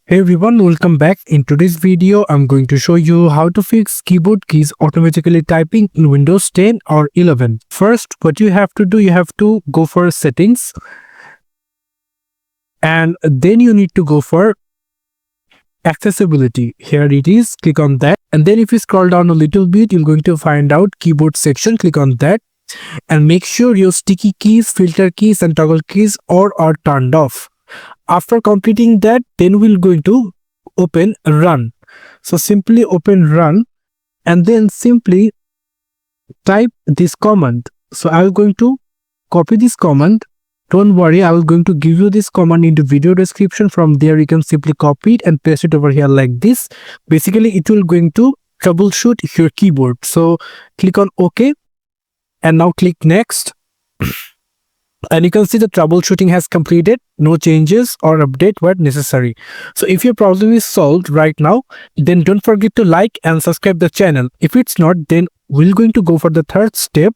Hey everyone, welcome back. In today's video, I'm going to show you how to fix keyboard keys automatically typing in Windows 10 or 11. First, what you have to do, you have to go for settings and then you need to go for accessibility. Here it is, click on that. And then if you scroll down a little bit, you're going to find out keyboard section, click on that and make sure your sticky keys, filter keys and toggle keys all are turned off. After completing that, then we're going to open run. So simply open run and then simply type this command. So I'm going to copy this command. Don't worry, I will going to give you this command in the video description. From there you can simply copy it and paste it over here like this. Basically it will going to troubleshoot your keyboard. So click on OK and now click next. And you can see the troubleshooting has completed. No changes or update were necessary. So if your problem is solved right now, then don't forget to like and subscribe the channel. If it's not, then we're going to go for the third step.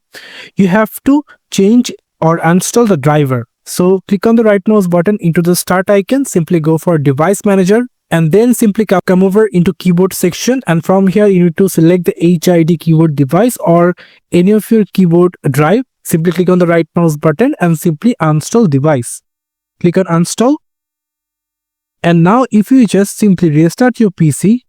You have to change or uninstall the driver. So click on the right mouse button into the start icon. Simply go for device manager and then simply come over into keyboard section. And from here you need to select the HID keyboard device or any of your keyboard drive. Simply click on the right mouse button and simply uninstall device. Click on uninstall. And now if you just simply restart your PC,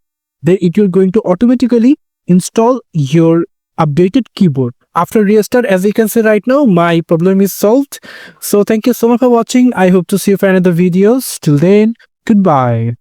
then it will going to automatically install your updated keyboard. After restart, as you can see right now, my problem is solved. So thank you so much for watching. I hope to see you for another videos. Till then, goodbye.